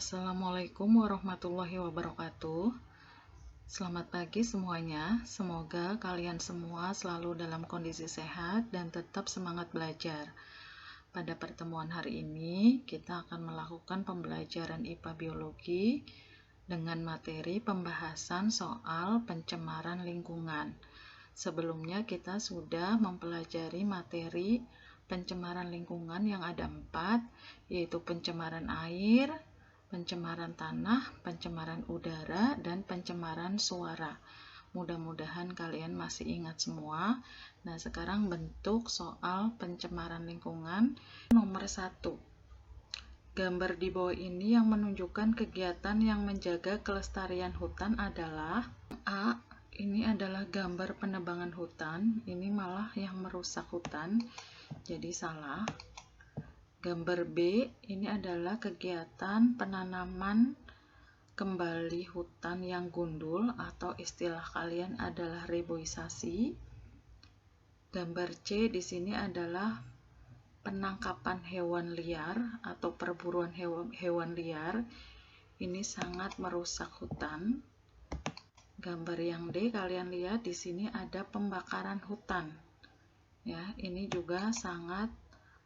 Assalamualaikum warahmatullahi wabarakatuh. Selamat pagi semuanya. Semoga kalian semua selalu dalam kondisi sehat dan tetap semangat belajar. Pada pertemuan hari ini, kita akan melakukan pembelajaran IPA Biologi dengan materi pembahasan soal pencemaran lingkungan. Sebelumnya kita sudah mempelajari materi pencemaran lingkungan yang ada 4, yaitu pencemaran air, pencemaran tanah, pencemaran udara, dan pencemaran suara. Mudah-mudahan kalian masih ingat semua. Nah, sekarang bentuk soal pencemaran lingkungan nomor 1. Gambar di bawah ini yang menunjukkan kegiatan yang menjaga kelestarian hutan adalah A. Ini adalah gambar penebangan hutan. Ini malah yang merusak hutan, jadi salah. Gambar B, ini adalah kegiatan penanaman kembali hutan yang gundul atau istilah kalian adalah reboisasi. Gambar C di sini adalah penangkapan hewan liar atau perburuan hewan liar. Ini sangat merusak hutan. Gambar yang D kalian lihat di sini ada pembakaran hutan. Ya, ini juga sangat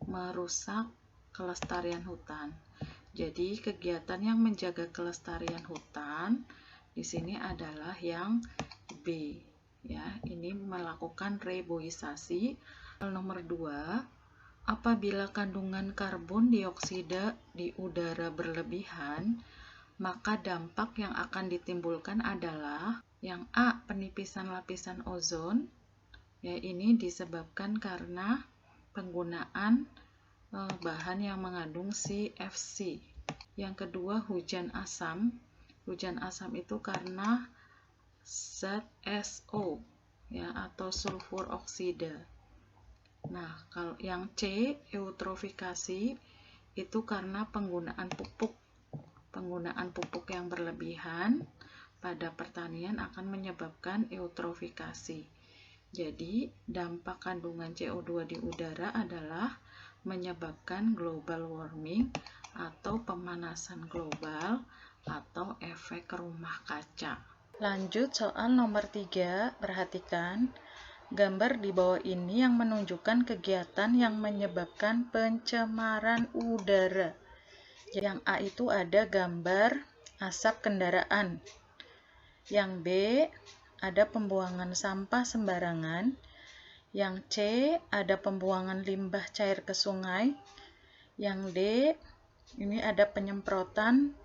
merusak kelestarian hutan. Jadi kegiatan yang menjaga kelestarian hutan di sini adalah yang B. Ya, ini melakukan reboisasi. Nomor 2, apabila kandungan karbon dioksida di udara berlebihan, maka dampak yang akan ditimbulkan adalah yang A, penipisan lapisan ozon. Ya, ini disebabkan karena penggunaan bahan yang mengandung CFC. Yang kedua, hujan asam. Hujan asam itu karena zat SO, ya, atau sulfur oksida. Nah, kalau yang C, eutrofikasi, itu karena penggunaan pupuk. Penggunaan pupuk yang berlebihan pada pertanian akan menyebabkan eutrofikasi. Jadi, dampak kandungan CO2 di udara adalah menyebabkan global warming atau pemanasan global atau efek rumah kaca. Lanjut soal nomor 3, perhatikan gambar di bawah ini yang menunjukkan kegiatan yang menyebabkan pencemaran udara. Yang A itu ada gambar asap kendaraan. Yang B ada pembuangan sampah sembarangan. Yang C ada pembuangan limbah cair ke sungai. Yang D ini ada penyemprotan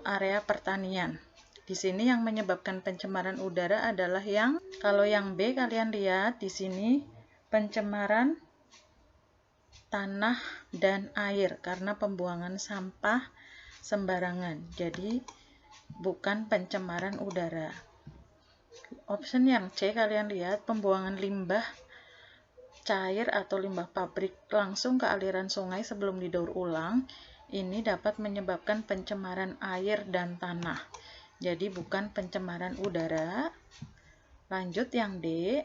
area pertanian. Di sini yang menyebabkan pencemaran udara adalah kalau yang B kalian lihat di sini pencemaran tanah dan air karena pembuangan sampah sembarangan. Jadi bukan pencemaran udara. Option yang C kalian lihat pembuangan limbah cair atau limbah pabrik langsung ke aliran sungai sebelum didaur ulang. Ini dapat menyebabkan pencemaran air dan tanah. Jadi bukan pencemaran udara. Lanjut yang D.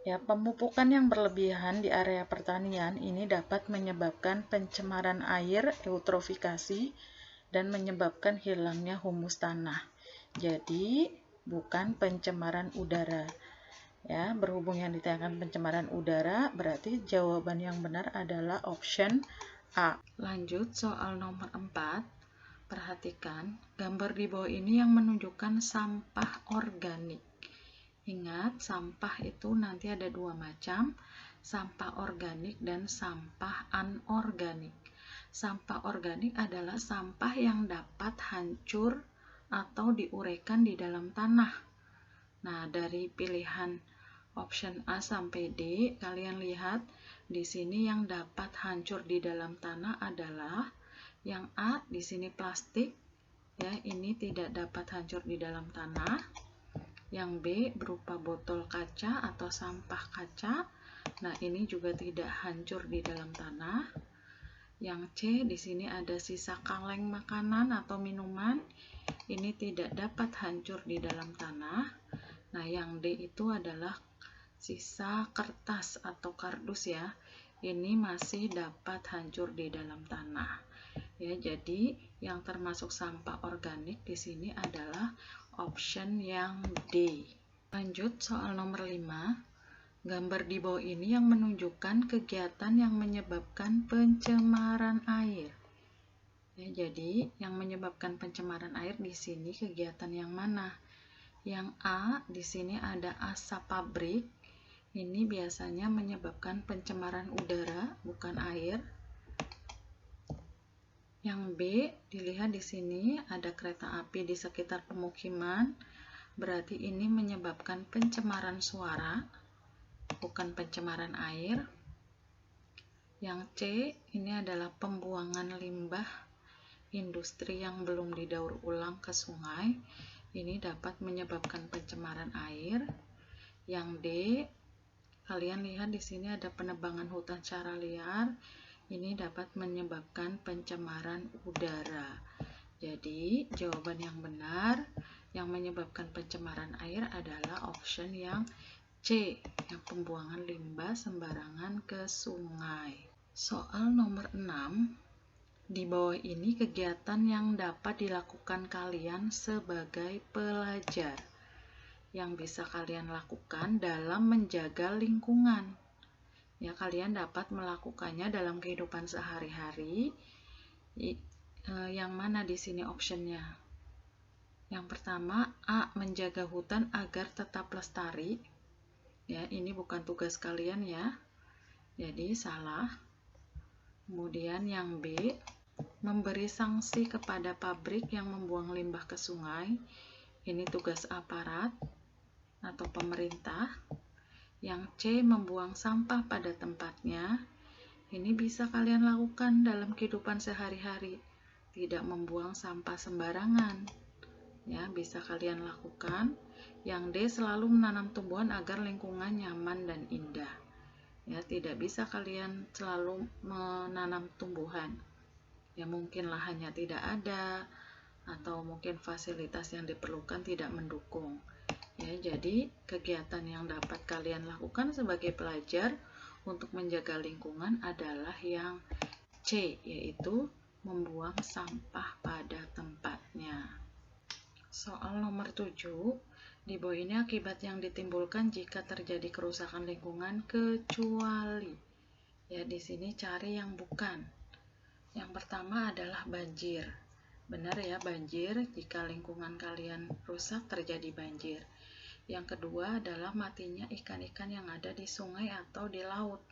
Ya, pemupukan yang berlebihan di area pertanian ini dapat menyebabkan pencemaran air, eutrofikasi, dan menyebabkan hilangnya humus tanah. Jadi bukan pencemaran udara. Ya, berhubung yang ditanyakan pencemaran udara, berarti jawaban yang benar adalah option A. Lanjut soal nomor 4. Perhatikan gambar di bawah ini yang menunjukkan sampah organik. Ingat, sampah itu nanti ada 2 macam, sampah organik dan sampah anorganik. Sampah organik adalah sampah yang dapat hancur atau diuraikan di dalam tanah. Nah, dari pilihan option A sampai D, kalian lihat di sini yang dapat hancur di dalam tanah adalah yang A, di sini plastik, ya, ini tidak dapat hancur di dalam tanah. Yang B berupa botol kaca atau sampah kaca. Nah, ini juga tidak hancur di dalam tanah. Yang C, di sini ada sisa kaleng makanan atau minuman. Ini tidak dapat hancur di dalam tanah. Nah, yang D itu adalah sisa kertas atau kardus, ya. Ini masih dapat hancur di dalam tanah. Ya, jadi yang termasuk sampah organik di sini adalah option yang D. Lanjut soal nomor 5. Gambar di bawah ini yang menunjukkan kegiatan yang menyebabkan pencemaran air. Ya, jadi yang menyebabkan pencemaran air di sini kegiatan yang mana? Yang A, di sini ada asap pabrik. Ini biasanya menyebabkan pencemaran udara, bukan air. Yang B, dilihat di sini ada kereta api di sekitar pemukiman, berarti ini menyebabkan pencemaran suara, bukan pencemaran air. Yang C, ini adalah pembuangan limbah industri yang belum didaur ulang ke sungai, ini dapat menyebabkan pencemaran air. Yang D, kalian lihat di sini ada penebangan hutan secara liar, ini dapat menyebabkan pencemaran udara. Jadi, jawaban yang benar yang menyebabkan pencemaran air adalah option yang C, yang pembuangan limbah sembarangan ke sungai. Soal nomor 6. Di bawah ini kegiatan yang dapat dilakukan kalian sebagai pelajar yang bisa kalian lakukan dalam menjaga lingkungan. Ya, kalian dapat melakukannya dalam kehidupan sehari-hari. Yang mana di sini optionnya? Yang pertama, A, menjaga hutan agar tetap lestari. Ya, ini bukan tugas kalian ya. Jadi salah. Kemudian yang B, memberi sanksi kepada pabrik yang membuang limbah ke sungai. Ini tugas aparat atau pemerintah. Yang C, membuang sampah pada tempatnya. Ini bisa kalian lakukan dalam kehidupan sehari-hari. Tidak membuang sampah sembarangan. Ya, bisa kalian lakukan. Yang D, selalu menanam tumbuhan agar lingkungan nyaman dan indah. Ya, tidak bisa kalian selalu menanam tumbuhan. Ya, mungkin lahannya tidak ada, atau mungkin fasilitas yang diperlukan tidak mendukung. Ya, jadi kegiatan yang dapat kalian lakukan sebagai pelajar untuk menjaga lingkungan adalah yang C, yaitu membuang sampah pada tempatnya. Soal nomor 7, di bawah ini akibat yang ditimbulkan jika terjadi kerusakan lingkungan kecuali. Ya, di sini cari yang bukan. Yang pertama adalah banjir. Benar ya, banjir, jika lingkungan kalian rusak terjadi banjir. Yang kedua adalah matinya ikan-ikan yang ada di sungai atau di laut.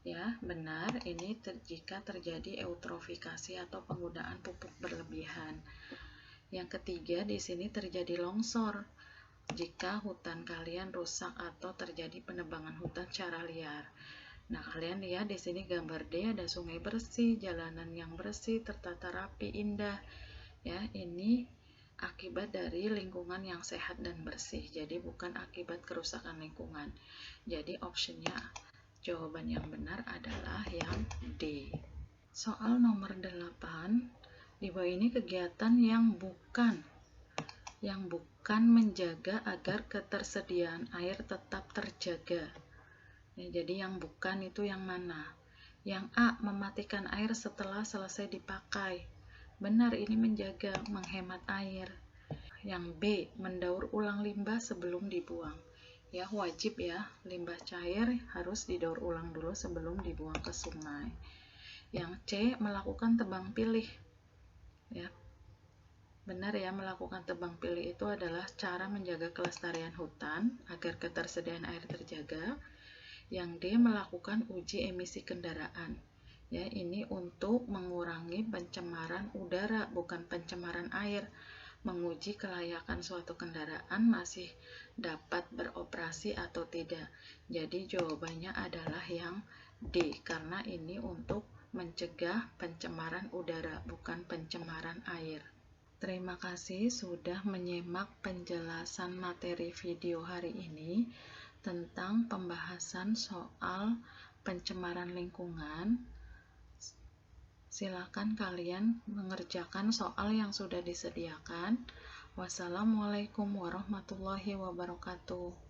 Ya, benar, ini jika terjadi eutrofikasi atau penggunaan pupuk berlebihan. Yang ketiga, di sini terjadi longsor jika hutan kalian rusak atau terjadi penebangan hutan secara liar. Nah, kalian lihat di sini gambar D, ada sungai bersih, jalanan yang bersih, tertata rapi, indah. Ya, ini akibat dari lingkungan yang sehat dan bersih. Jadi bukan akibat kerusakan lingkungan. Jadi optionnya, jawaban yang benar adalah yang D. Soal nomor 8. Di bawah ini kegiatan yang bukan menjaga agar ketersediaan air tetap terjaga. Ya, jadi yang bukan itu yang mana? Yang A, mematikan air setelah selesai dipakai. Benar, ini menjaga, menghemat air. Yang B, mendaur ulang limbah sebelum dibuang. Ya, wajib ya, limbah cair harus didaur ulang dulu sebelum dibuang ke sungai. Yang C, melakukan tebang pilih. Ya, benar ya, melakukan tebang pilih itu adalah cara menjaga kelestarian hutan agar ketersediaan air terjaga. Yang D, melakukan uji emisi kendaraan. Ya, ini untuk mengurangi pencemaran udara, bukan pencemaran air. Menguji kelayakan suatu kendaraan masih dapat beroperasi atau tidak. Jadi jawabannya adalah yang D, karena ini untuk mencegah pencemaran udara, bukan pencemaran air. Terima kasih sudah menyimak penjelasan materi video hari ini tentang pembahasan soal pencemaran lingkungan. Silakan kalian mengerjakan soal yang sudah disediakan. Wassalamualaikum warahmatullahi wabarakatuh.